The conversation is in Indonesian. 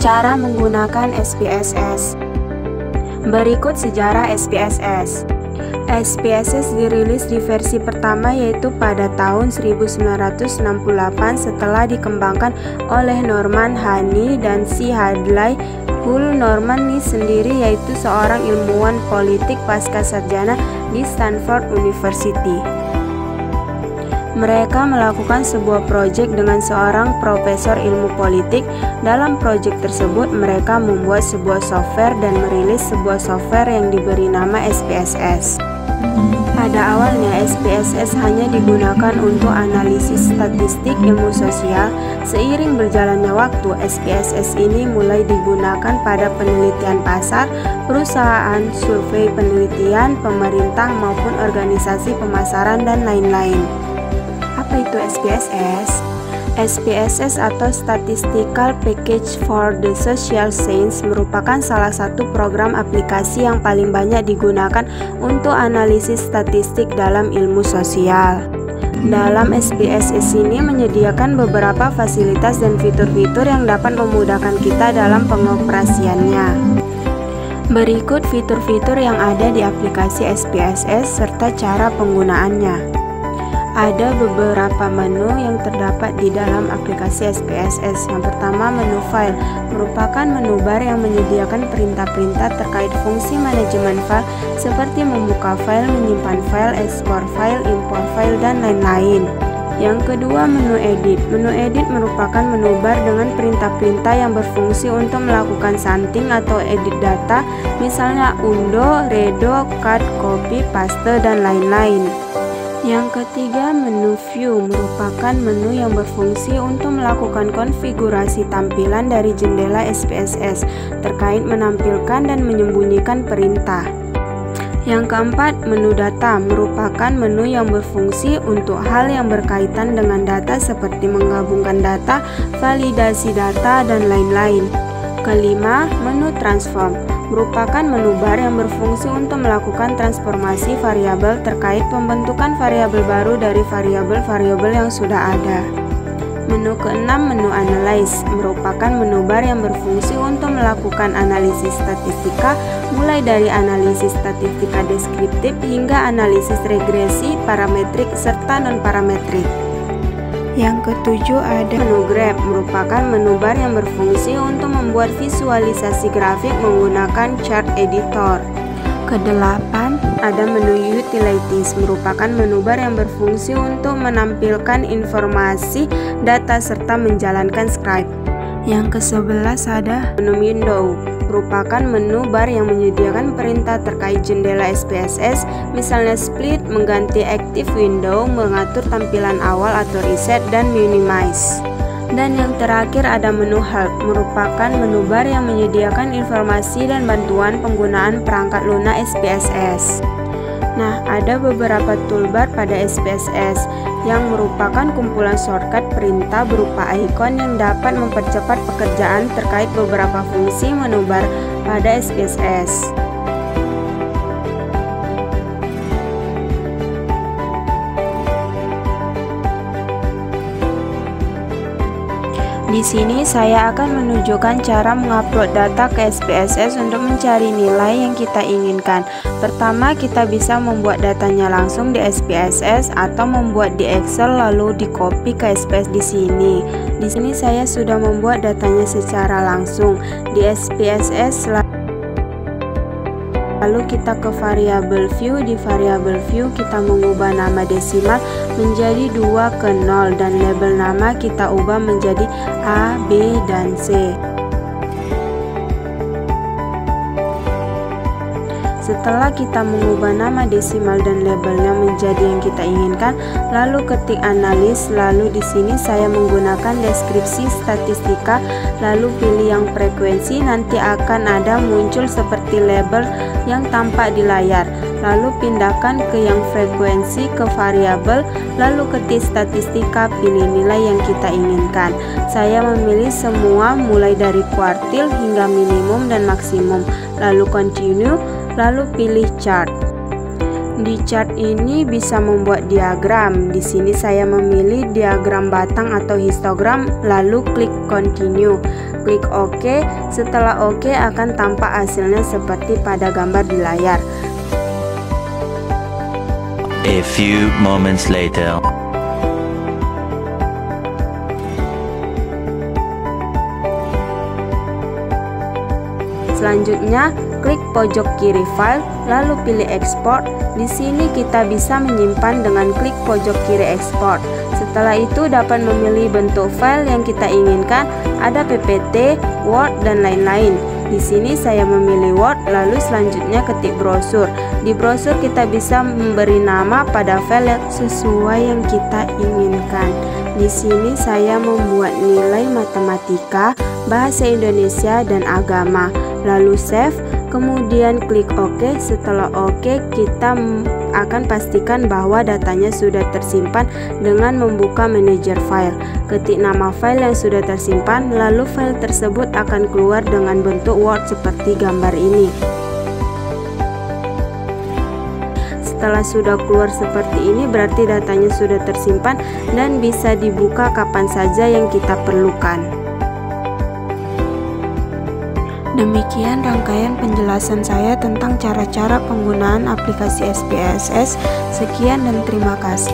Cara menggunakan SPSS. Berikut sejarah SPSS. SPSS dirilis di versi pertama yaitu pada tahun 1968 setelah dikembangkan oleh Norman Honey dan C. Hadley Hull. Norman ini sendiri yaitu seorang ilmuwan politik pasca sarjana di Stanford University. Mereka melakukan sebuah proyek dengan seorang profesor ilmu politik. Dalam proyek tersebut, mereka membuat sebuah software dan merilis sebuah software yang diberi nama SPSS. Pada awalnya, SPSS hanya digunakan untuk analisis statistik ilmu sosial. Seiring berjalannya waktu, SPSS ini mulai digunakan pada penelitian pasar, perusahaan, survei penelitian, pemerintah, maupun organisasi pemasaran, dan lain-lain. Apa itu SPSS? SPSS atau Statistical Package for the Social Science merupakan salah satu program aplikasi yang paling banyak digunakan untuk analisis statistik dalam ilmu sosial. Dalam SPSS ini menyediakan beberapa fasilitas dan fitur-fitur yang dapat memudahkan kita dalam pengoperasiannya. Berikut fitur-fitur yang ada di aplikasi SPSS serta cara penggunaannya. Ada beberapa menu yang terdapat di dalam aplikasi SPSS. Yang pertama, menu file merupakan menu bar yang menyediakan perintah-perintah terkait fungsi manajemen file seperti membuka file, menyimpan file, ekspor file, import file, dan lain-lain. Yang kedua, menu edit. Menu edit merupakan menu bar dengan perintah-perintah yang berfungsi untuk melakukan something atau edit data, misalnya undo, redo, cut, copy, paste, dan lain-lain. Yang ketiga, menu view merupakan menu yang berfungsi untuk melakukan konfigurasi tampilan dari jendela SPSS terkait menampilkan dan menyembunyikan perintah. Yang keempat, menu data merupakan menu yang berfungsi untuk hal yang berkaitan dengan data seperti menggabungkan data, validasi data, dan lain-lain. Kelima, menu transform merupakan menu bar yang berfungsi untuk melakukan transformasi variabel terkait pembentukan variabel baru dari variabel-variabel yang sudah ada. Menu keenam, menu analyze merupakan menu bar yang berfungsi untuk melakukan analisis statistika, mulai dari analisis statistika deskriptif hingga analisis regresi, parametrik, serta non-parametrik. Yang ketujuh, ada menu graph merupakan menu bar yang berfungsi untuk membuat visualisasi grafik menggunakan chart editor. Kedelapan, ada menu utilities merupakan menu bar yang berfungsi untuk menampilkan informasi, data, serta menjalankan script. Yang ke-11 ada menu window merupakan menu bar yang menyediakan perintah terkait jendela SPSS, misalnya split, mengganti active window, mengatur tampilan awal atau reset, dan minimize. Dan yang terakhir ada menu help merupakan menu bar yang menyediakan informasi dan bantuan penggunaan perangkat lunak SPSS. Nah, ada beberapa toolbar pada SPSS yang merupakan kumpulan shortcut perintah berupa ikon yang dapat mempercepat pekerjaan terkait beberapa fungsi menu bar pada SPSS. Di sini saya akan menunjukkan cara mengupload data ke SPSS untuk mencari nilai yang kita inginkan. Pertama, kita bisa membuat datanya langsung di SPSS atau membuat di Excel lalu di copy ke SPSS di sini. Di sini saya sudah membuat datanya secara langsung di SPSS. Lalu kita ke variabel view. Di variabel view kita mengubah nama desimal menjadi 2 ke 0 dan label nama kita ubah menjadi A, B, dan C. Setelah kita mengubah nama desimal dan labelnya menjadi yang kita inginkan, lalu ketik analis, lalu di sini saya menggunakan deskripsi statistika, lalu pilih yang frekuensi, nanti akan ada muncul seperti label yang tampak di layar. Lalu pindahkan ke yang frekuensi ke variabel, lalu ketik statistika, pilih nilai yang kita inginkan. Saya memilih semua mulai dari kuartil hingga minimum dan maksimum, lalu continue, lalu pilih chart. Di chart ini bisa membuat diagram. Di sini saya memilih diagram batang atau histogram, lalu klik continue. Klik OK. Setelah OK akan tampak hasilnya seperti pada gambar di layar. A few moments later. Selanjutnya, klik pojok kiri file, lalu pilih export. Di sini kita bisa menyimpan dengan klik pojok kiri export. Setelah itu dapat memilih bentuk file yang kita inginkan, ada PPT, Word, dan lain-lain. Di sini saya memilih Word, lalu selanjutnya ketik brosur. Di brosur kita bisa memberi nama pada file sesuai yang kita inginkan. Di sini saya membuat nilai matematika, bahasa Indonesia, dan agama. Lalu save, kemudian klik OK. Setelah OK, kita akan pastikan bahwa datanya sudah tersimpan dengan membuka manajer file. Ketik nama file yang sudah tersimpan, lalu file tersebut akan keluar dengan bentuk Word seperti gambar ini. Setelah sudah keluar seperti ini, berarti datanya sudah tersimpan dan bisa dibuka kapan saja yang kita perlukan. Demikian rangkaian penjelasan saya tentang cara-cara penggunaan aplikasi SPSS. Sekian dan terima kasih.